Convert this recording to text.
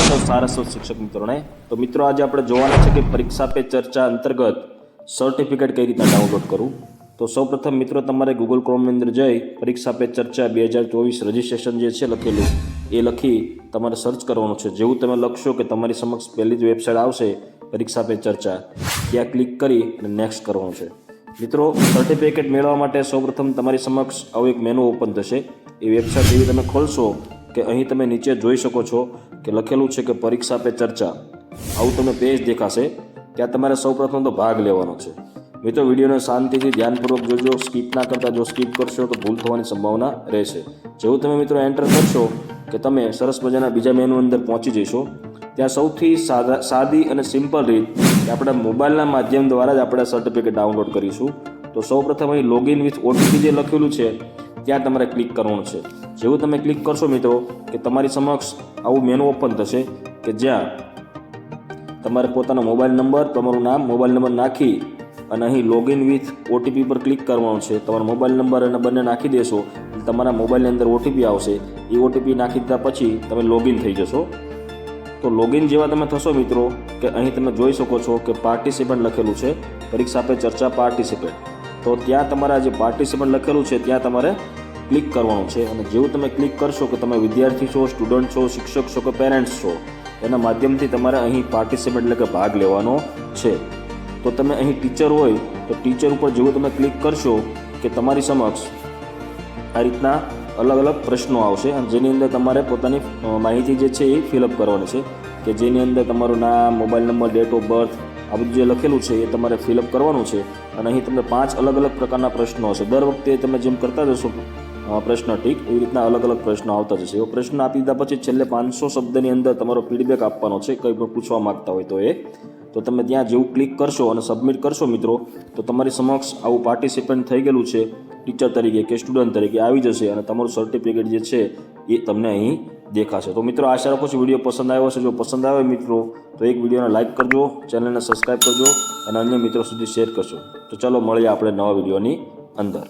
સૌ સારા સૌ શિક્ષક મિત્રોને. તો મિત્રો આજે આપણે જોવાના છે કે પરીક્ષા પે ચર્ચા અંતર્ગત સર્ટિફિકેટ કઈ રીતના ડાઉનલોડ કરવું. તો સૌપ્રથમ મિત્રો તમારે ગૂગલ ક્રોમની અંદર જઈ પરીક્ષા પે ચર્ચા 2024 રજિસ્ટ્રેશન જે છે લખેલું એ લખી તમારે સર્ચ કરવાનું છે. જેવું તમે લખશો કે તમારી સમક્ષ પહેલી જ વેબસાઇટ આવશે પરીક્ષા પે ચર્ચા, ત્યાં ક્લિક કરી અને નેક્સ્ટ કરવાનું છે. મિત્રો સર્ટિફિકેટ મેળવવા માટે સૌપ્રથમ તમારી સમક્ષ આવું એક મેનુ ઓપન થશે. એ વેબસાઇટ જેવી તમે ખોલશો કે અહીં તમે નીચે જોઈ શકો છો કે લખેલું છે કે પરીક્ષા પે ચર્ચા. આવું તમને પેજ દેખાશે. ત્યાં તમારે સૌપ્રથમ તો ભાગ લેવાનો છે. મિત્રો વિડીયોને શાંતિથી ધ્યાનપૂર્વક જોજો, સ્કીપ ના કરતા. જો સ્કીપ કરશો તો ભૂલ થવાની સંભાવના રહેશે. જેવું તમે મિત્રો એન્ટર કરશો કે તમે સરસ મજાના બીજા મેનુ અંદર પહોંચી જશો. ત્યાં સૌથી સાદી અને સિમ્પલ રીત કે આપણે મોબાઈલના માધ્યમ દ્વારા જ આપણે સર્ટિફિકેટ ડાઉનલોડ કરીશું. તો સૌપ્રથમ અહીં લોગિન વિથ ઓટીપી જે લખેલું છે ત્યાં તમારે ક્લિક કરવાનું છે. જેવું તમે ક્લિક કરશો મિત્રો કે તમારી સમક્ષ આવું મેનુ ઓપન થશે કે જ્યાં તમારે પોતાનો મોબાઈલ નંબર, તમારું નામ, મોબાઈલ નંબર નાખી અને અહીં લોગિન વિથ ઓટીપી પર ક્લિક કરવાનું છે. તમારો મોબાઈલ નંબર અને બંને નાખી દેશો એટલે તમારા મોબાઈલની અંદર ઓટીપી આવશે. એ ઓટીપી નાખી દીધા પછી તમે લોગિન થઈ જશો. તો લોગિન જેવા તમે થશો મિત્રો કે અહીં તમે જોઈ શકો છો કે પાર્ટિસિપન્ટ લખેલું છે, પરીક્ષા પે ચર્ચા પાર્ટિસિપેટ. તો ત્યાં તમારા જે પાર્ટિસિપન્ટ લખેલું છે ત્યાં તમારે ક્લિક કરવાનું છે. અને જેવું તમે ક્લિક કરશો કે તમે વિદ્યાર્થી છો, સ્ટુડન્ટ છો, શિક્ષક છો કે પેરેન્ટ્સ છો, એના માધ્યમથી તમારે અહીં પાર્ટિસિપેટ એટલે કે ભાગ લેવાનો છે. તો તમે અહીં ટીચર હોય તો ટીચર ઉપર જેવું તમે ક્લિક કરશો કે તમારી સમક્ષ આ રીતના અલગ અલગ પ્રશ્નો આવશે અને જેની અંદર તમારે પોતાની માહિતી જે છે એ ફિલઅપ કરવાની છે. કે જેની અંદર તમારું નામ, mobile number, date of birth આ બધું જે લખેલું છે એ તમારે ફિલઅપ કરવાનું છે. અને અહીં તમને 5 અલગ અલગ પ્રકારના પ્રશ્નો હશે. દર વખતે તમે જેમ કરતા જશો પ્રશ્ન ટીક એવી રીતના અલગ અલગ પ્રશ્નો આવતા જશે. એવો પ્રશ્ન આપી દીધા પછી છેલ્લે 500 શબ્દની અંદર તમારો ફીડબેક આપવાનો છે, કંઈ પણ પૂછવા માગતા હોય તો એ. તો તમે ત્યાં જેવું ક્લિક કરશો અને સબમિટ કરશો મિત્રો તો તમારી સમક્ષ આવું પાર્ટિસિપન્ટ થઈ ગયેલું છે ટીચર તરીકે કે સ્ટુડન્ટ તરીકે આવી જશે અને તમારું સર્ટિફિકેટ જે છે એ તમને અહીં દેખાશે. તો મિત્રો આશા રાખું છું વિડીયો પસંદ આવ્યો હશે. જો પસંદ આવે મિત્રો તો એક વિડીયોને લાઇક કરજો, ચેનલને સબસ્ક્રાઈબ કરજો અને અન્ય મિત્રો સુધી શેર કરજો. તો ચાલો મળીએ આપણે નવા વિડીયોની અંદર.